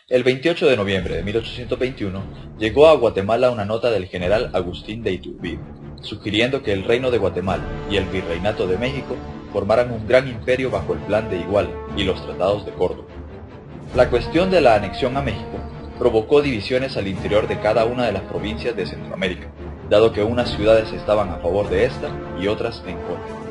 El 28 de noviembre de 1821 llegó a Guatemala una nota del general Agustín de Iturbide, sugiriendo que el Reino de Guatemala y el Virreinato de México formaran un gran imperio bajo el Plan de Iguala y los Tratados de Córdoba. La cuestión de la anexión a México provocó divisiones al interior de cada una de las provincias de Centroamérica, dado que unas ciudades estaban a favor de esta y otras en contra.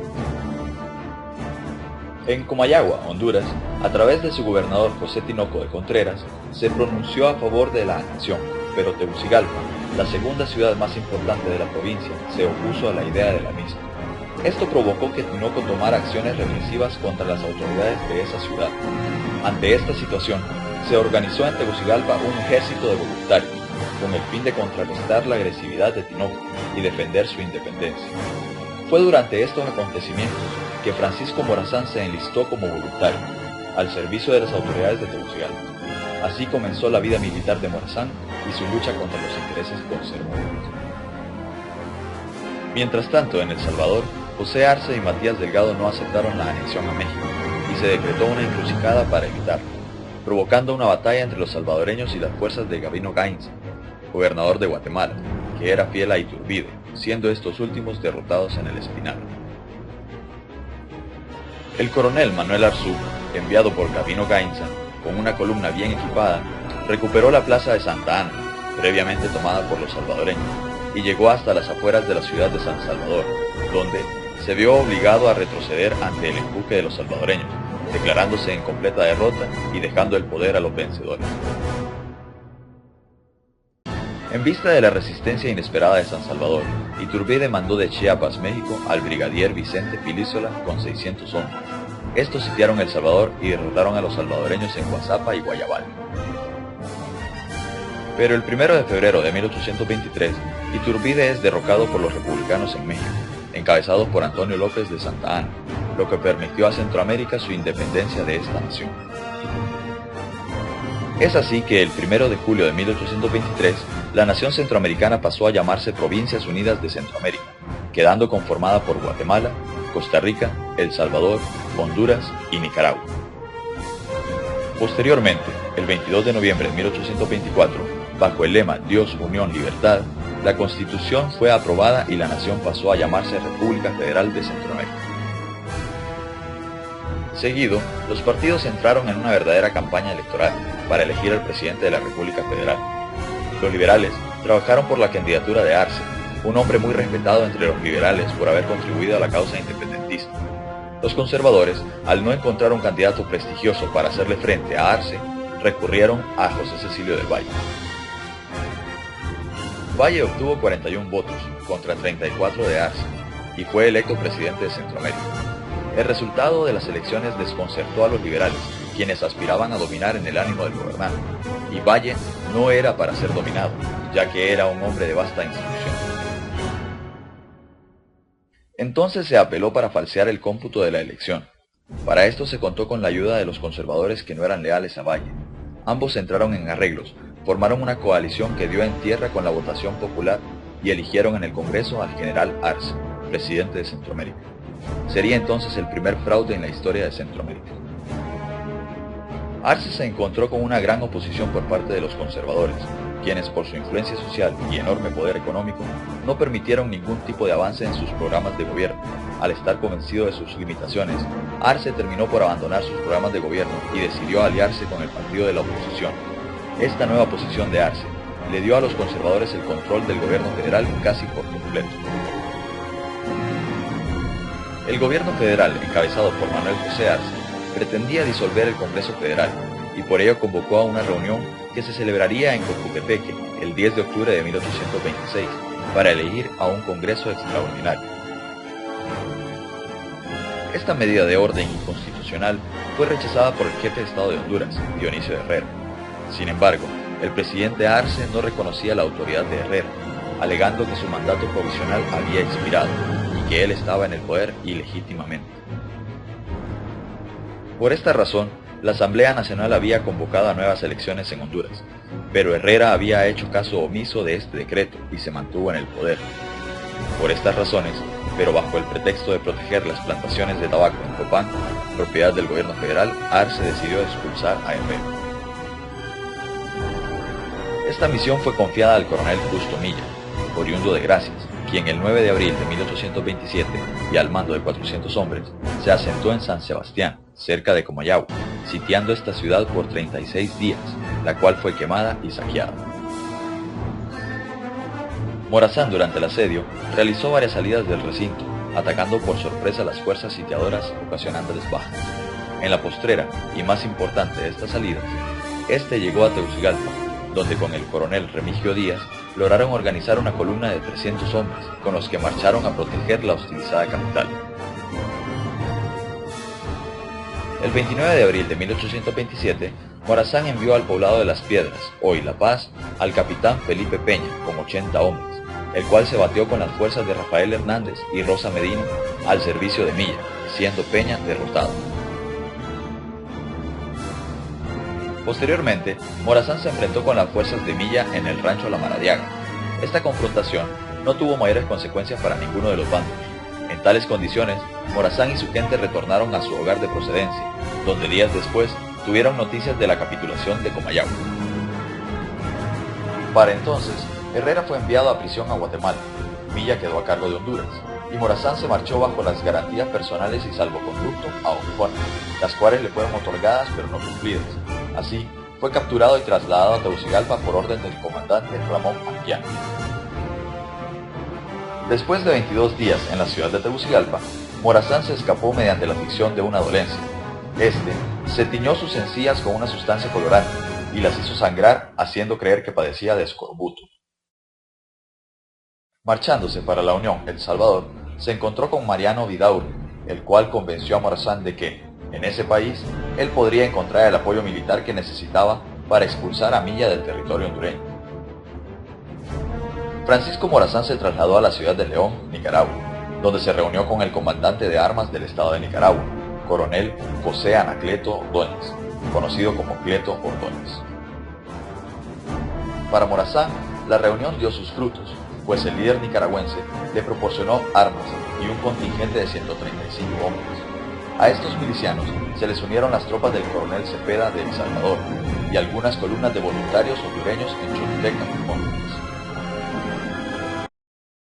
En Comayagua, Honduras, a través de su gobernador José Tinoco de Contreras, se pronunció a favor de la anexión, pero Tegucigalpa, la segunda ciudad más importante de la provincia, se opuso a la idea de la misma. Esto provocó que Tinoco tomara acciones represivas contra las autoridades de esa ciudad. Ante esta situación, se organizó en Tegucigalpa un ejército de voluntarios, con el fin de contrarrestar la agresividad de Tinoco y defender su independencia. Fue durante estos acontecimientos que Francisco Morazán se enlistó como voluntario, al servicio de las autoridades de Tegucigalpa. Así comenzó la vida militar de Morazán y su lucha contra los intereses conservadores. Mientras tanto, en El Salvador, José Arce y Matías Delgado no aceptaron la anexión a México, y se decretó una encrucijada para evitarlo, provocando una batalla entre los salvadoreños y las fuerzas de Gavino Gainza, gobernador de Guatemala, que era fiel a Iturbide, siendo estos últimos derrotados en el Espinal. El coronel Manuel Arzú, enviado por Gavino Gainza, con una columna bien equipada, recuperó la plaza de Santa Ana, previamente tomada por los salvadoreños, y llegó hasta las afueras de la ciudad de San Salvador, donde se vio obligado a retroceder ante el empuje de los salvadoreños, declarándose en completa derrota y dejando el poder a los vencedores. En vista de la resistencia inesperada de San Salvador, Iturbide mandó de Chiapas, México, al brigadier Vicente Filísola con 600 hombres. Estos sitiaron El Salvador y derrotaron a los salvadoreños en Guazapa y Guayabal. Pero el 1 de febrero de 1823, Iturbide es derrocado por los republicanos en México, encabezados por Antonio López de Santa Ana, lo que permitió a Centroamérica su independencia de esta nación. Es así que el 1 de julio de 1823, la nación centroamericana pasó a llamarse Provincias Unidas de Centroamérica, quedando conformada por Guatemala, Costa Rica, El Salvador, Honduras y Nicaragua. Posteriormente, el 22 de noviembre de 1824, bajo el lema Dios, Unión, Libertad, la Constitución fue aprobada y la nación pasó a llamarse República Federal de Centroamérica. Seguido, los partidos entraron en una verdadera campaña electoral para elegir al presidente de la República Federal. Los liberales trabajaron por la candidatura de Arce, un hombre muy respetado entre los liberales por haber contribuido a la causa independentista. Los conservadores, al no encontrar un candidato prestigioso para hacerle frente a Arce, recurrieron a José Cecilio del Valle. Valle obtuvo 41 votos contra 34 de Arce y fue electo presidente de Centroamérica. El resultado de las elecciones desconcertó a los liberales, quienes aspiraban a dominar en el ánimo del gobernante, y Valle no era para ser dominado, ya que era un hombre de vasta instrucción. Entonces se apeló para falsear el cómputo de la elección. Para esto se contó con la ayuda de los conservadores que no eran leales a Valle. Ambos entraron en arreglos, formaron una coalición que dio en tierra con la votación popular y eligieron en el Congreso al general Arce, presidente de Centroamérica. Sería entonces el primer fraude en la historia de Centroamérica. Arce se encontró con una gran oposición por parte de los conservadores, quienes por su influencia social y enorme poder económico no permitieron ningún tipo de avance en sus programas de gobierno. Al estar convencido de sus limitaciones, Arce terminó por abandonar sus programas de gobierno y decidió aliarse con el partido de la oposición. Esta nueva posición de Arce le dio a los conservadores el control del gobierno federal casi por completo. El gobierno federal, encabezado por Manuel José Arce, pretendía disolver el Congreso Federal y por ello convocó a una reunión que se celebraría en Cojutepeque el 10 de octubre de 1826 para elegir a un Congreso extraordinario. Esta medida de orden inconstitucional fue rechazada por el jefe de Estado de Honduras, Dionisio Herrera. Sin embargo, el presidente Arce no reconocía la autoridad de Herrera, alegando que su mandato provisional había expirado y que él estaba en el poder ilegítimamente. Por esta razón, la Asamblea Nacional había convocado a nuevas elecciones en Honduras, pero Herrera había hecho caso omiso de este decreto y se mantuvo en el poder. Por estas razones, pero bajo el pretexto de proteger las plantaciones de tabaco en Copán, propiedad del gobierno federal, Arce decidió expulsar a Herrera. Esta misión fue confiada al coronel Justo Milla, oriundo de Gracias, quien el 9 de abril de 1827, y al mando de 400 hombres, se asentó en San Sebastián, cerca de Comayagua, sitiando esta ciudad por 36 días, la cual fue quemada y saqueada. Morazán, durante el asedio, realizó varias salidas del recinto, atacando por sorpresa a las fuerzas sitiadoras, ocasionándoles bajas. En la postrera y más importante de estas salidas, este llegó a Tegucigalpa, donde con el coronel Remigio Díaz lograron organizar una columna de 300 hombres, con los que marcharon a proteger la hostilizada capital. El 29 de abril de 1827, Morazán envió al poblado de Las Piedras, hoy La Paz, al capitán Felipe Peña, con 80 hombres, el cual se batió con las fuerzas de Rafael Hernández y Rosa Medina al servicio de Milla, siendo Peña derrotado. Posteriormente, Morazán se enfrentó con las fuerzas de Milla en el rancho La Maradiaga. Esta confrontación no tuvo mayores consecuencias para ninguno de los bandos. En tales condiciones, Morazán y su gente retornaron a su hogar de procedencia, donde días después tuvieron noticias de la capitulación de Comayagua. Para entonces, Herrera fue enviado a prisión a Guatemala, Milla quedó a cargo de Honduras, y Morazán se marchó bajo las garantías personales y salvoconducto a Oncona, las cuales le fueron otorgadas pero no cumplidas. Así, fue capturado y trasladado a Tegucigalpa por orden del comandante Ramón Anguiano. Después de 22 días en la ciudad de Tegucigalpa, Morazán se escapó mediante la ficción de una dolencia. Este se tiñó sus encías con una sustancia colorante y las hizo sangrar, haciendo creer que padecía de escorbuto. Marchándose para la Unión, El Salvador, se encontró con Mariano Vidaurre, el cual convenció a Morazán de que, en ese país, él podría encontrar el apoyo militar que necesitaba para expulsar a Milla del territorio hondureño. Francisco Morazán se trasladó a la ciudad de León, Nicaragua, donde se reunió con el comandante de armas del estado de Nicaragua, coronel José Anacleto Ordóñez, conocido como Cleto Ordóñez. Para Morazán, la reunión dio sus frutos, pues el líder nicaragüense le proporcionó armas y un contingente de 135 hombres. A estos milicianos se les unieron las tropas del coronel Cepeda de El Salvador y algunas columnas de voluntarios hondureños en Choluteca, Honduras.